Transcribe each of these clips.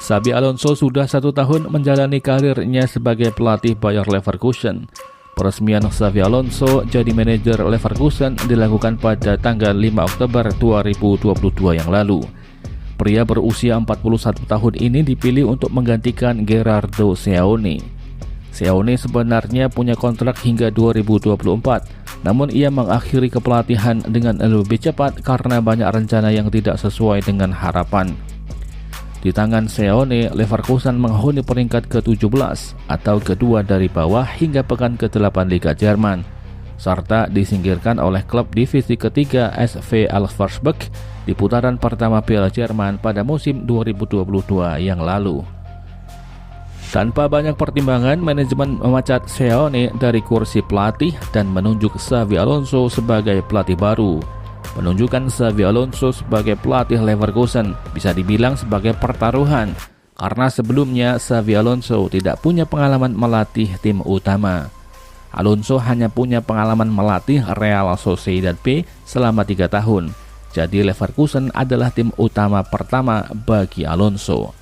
Xabi Alonso sudah 1 tahun menjalani karirnya sebagai pelatih Bayer Leverkusen. Peresmian Xabi Alonso jadi manajer Leverkusen dilakukan pada tanggal 5 Oktober 2022 yang lalu. Pria berusia 41 tahun ini dipilih untuk menggantikan Gerardo Seoane. Seoane sebenarnya punya kontrak hingga 2024, namun ia mengakhiri kepelatihan dengan lebih cepat karena banyak rencana yang tidak sesuai dengan harapan. Di tangan Seoane, Leverkusen menghuni peringkat ke-17 atau kedua dari bawah hingga pekan ke-8 Liga Jerman, serta disingkirkan oleh klub divisi ketiga SV Elversberg di putaran pertama Piala Jerman pada musim 2022 yang lalu. Tanpa banyak pertimbangan, manajemen memecat Seoane dari kursi pelatih dan menunjuk Xabi Alonso sebagai pelatih baru. Penunjukan Xabi Alonso sebagai pelatih Leverkusen bisa dibilang sebagai pertaruhan, karena sebelumnya Xabi Alonso tidak punya pengalaman melatih tim utama. Alonso hanya punya pengalaman melatih Real Sociedad B selama 3 tahun, jadi Leverkusen adalah tim utama pertama bagi Alonso.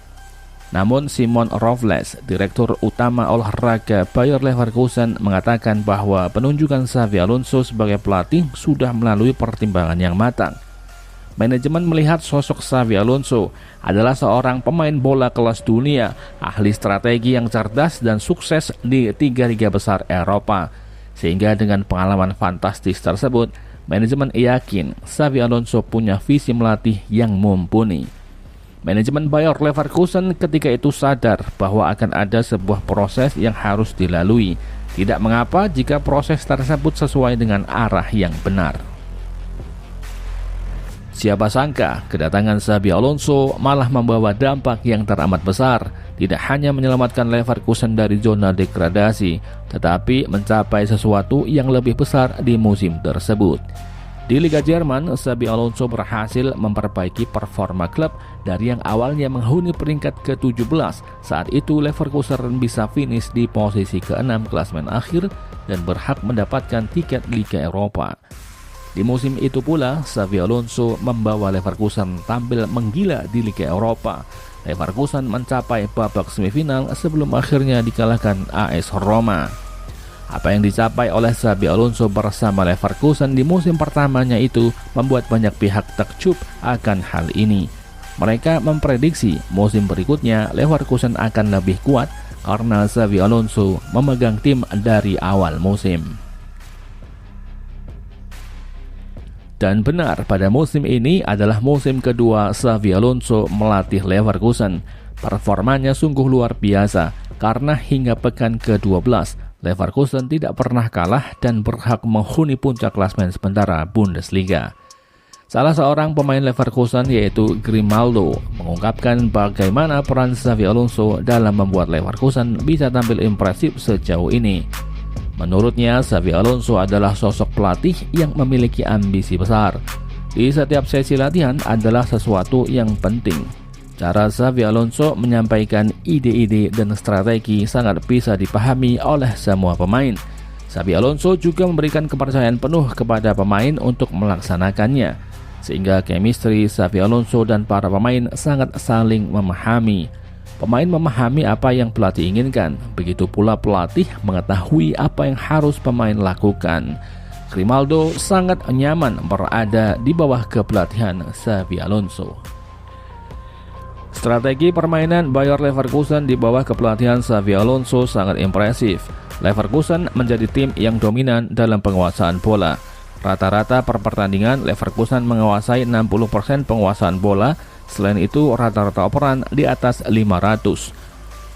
Namun Simon Robles, direktur utama olahraga Bayer Leverkusen, mengatakan bahwa penunjukan Xabi Alonso sebagai pelatih sudah melalui pertimbangan yang matang. Manajemen melihat sosok Xabi Alonso adalah seorang pemain bola kelas dunia, ahli strategi yang cerdas dan sukses di 3 liga besar Eropa. Sehingga dengan pengalaman fantastis tersebut, manajemen yakin Xabi Alonso punya visi melatih yang mumpuni. Manajemen Bayer Leverkusen ketika itu sadar bahwa akan ada sebuah proses yang harus dilalui. Tidak mengapa jika proses tersebut sesuai dengan arah yang benar. Siapa sangka kedatangan Xabi Alonso malah membawa dampak yang teramat besar. Tidak hanya menyelamatkan Leverkusen dari zona degradasi, tetapi mencapai sesuatu yang lebih besar di musim tersebut. Di Liga Jerman, Xabi Alonso berhasil memperbaiki performa klub dari yang awalnya menghuni peringkat ke-17. Saat itu Leverkusen bisa finish di posisi ke-6 klasemen akhir dan berhak mendapatkan tiket Liga Eropa. Di musim itu pula, Xabi Alonso membawa Leverkusen tampil menggila di Liga Eropa. Leverkusen mencapai babak semifinal sebelum akhirnya dikalahkan AS Roma. Apa yang dicapai oleh Xabi Alonso bersama Leverkusen di musim pertamanya itu membuat banyak pihak takjub akan hal ini. Mereka memprediksi musim berikutnya Leverkusen akan lebih kuat karena Xabi Alonso memegang tim dari awal musim. Dan benar, pada musim ini adalah musim kedua Xabi Alonso melatih Leverkusen. Performanya sungguh luar biasa karena hingga pekan ke-12 Leverkusen tidak pernah kalah dan berhak menghuni puncak klasemen sementara Bundesliga. Salah seorang pemain Leverkusen yaitu Grimaldo mengungkapkan bagaimana peran Xabi Alonso dalam membuat Leverkusen bisa tampil impresif sejauh ini. Menurutnya, Xabi Alonso adalah sosok pelatih yang memiliki ambisi besar. Di setiap sesi latihan adalah sesuatu yang penting. Cara Xabi Alonso menyampaikan ide-ide dan strategi sangat bisa dipahami oleh semua pemain. Xabi Alonso juga memberikan kepercayaan penuh kepada pemain untuk melaksanakannya, sehingga chemistry Xabi Alonso dan para pemain sangat saling memahami. Pemain memahami apa yang pelatih inginkan, begitu pula pelatih mengetahui apa yang harus pemain lakukan. Grimaldo sangat nyaman berada di bawah kepelatihan Xabi Alonso. Strategi permainan Bayer Leverkusen di bawah kepelatihan Xabi Alonso sangat impresif. Leverkusen menjadi tim yang dominan dalam penguasaan bola. Rata-rata per pertandingan Leverkusen menguasai 60% penguasaan bola. Selain itu, rata-rata operan di atas 500.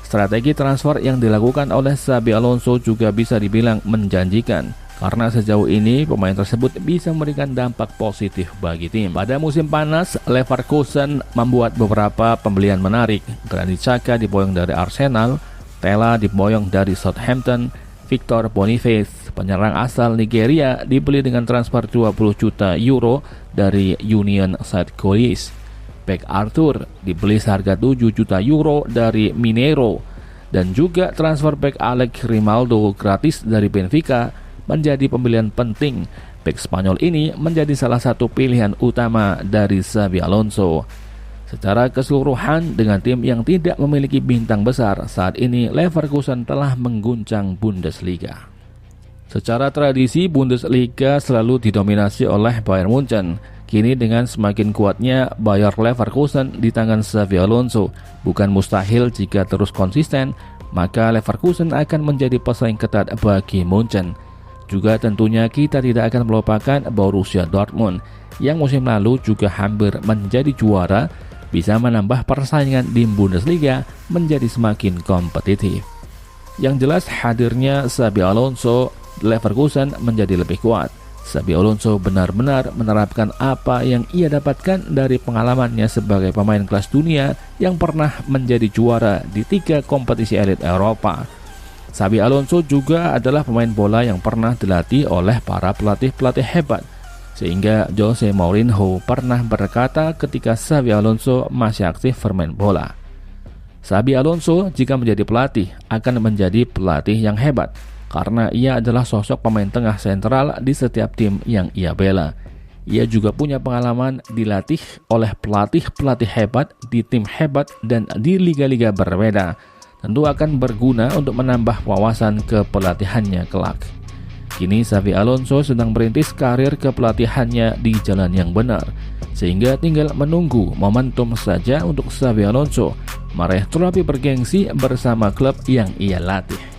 Strategi transfer yang dilakukan oleh Xabi Alonso juga bisa dibilang menjanjikan, karena sejauh ini pemain tersebut bisa memberikan dampak positif bagi tim. Pada musim panas, Leverkusen membuat beberapa pembelian menarik. Granit Xhaka diboyong dari Arsenal, Tella diboyong dari Southampton, Victor Boniface, penyerang asal Nigeria, dibeli dengan transfer 20 juta euro dari Union Saint-Gilloise. Bek Arthur dibeli seharga 7 juta euro dari Mineiro, dan juga transfer bek Alex Grimaldo gratis dari Benfica menjadi pembelian penting. Bek Spanyol ini menjadi salah satu pilihan utama dari Xabi Alonso. Secara keseluruhan, dengan tim yang tidak memiliki bintang besar, saat ini Leverkusen telah mengguncang Bundesliga. Secara tradisi, Bundesliga selalu didominasi oleh Bayern Munchen. Kini dengan semakin kuatnya Bayer Leverkusen di tangan Xabi Alonso, bukan mustahil jika terus konsisten, maka Leverkusen akan menjadi pesaing ketat bagi Munchen. Juga tentunya kita tidak akan melupakan Borussia Dortmund yang musim lalu juga hampir menjadi juara, bisa menambah persaingan di Bundesliga menjadi semakin kompetitif. Yang jelas hadirnya Xabi Alonso, Leverkusen menjadi lebih kuat. Xabi Alonso benar-benar menerapkan apa yang ia dapatkan dari pengalamannya sebagai pemain kelas dunia yang pernah menjadi juara di 3 kompetisi elit Eropa. Xabi Alonso juga adalah pemain bola yang pernah dilatih oleh para pelatih-pelatih hebat, sehingga Jose Mourinho pernah berkata ketika Xabi Alonso masih aktif bermain bola, Xabi Alonso jika menjadi pelatih akan menjadi pelatih yang hebat, karena ia adalah sosok pemain tengah sentral di setiap tim yang ia bela. Ia juga punya pengalaman dilatih oleh pelatih-pelatih hebat di tim hebat dan di liga-liga berbeda. Tentu akan berguna untuk menambah wawasan kepelatihannya kelak. Kini Xabi Alonso sedang merintis karir kepelatihannya di jalan yang benar, sehingga tinggal menunggu momentum saja untuk Xabi Alonso meraih trofi bergengsi bersama klub yang ia latih.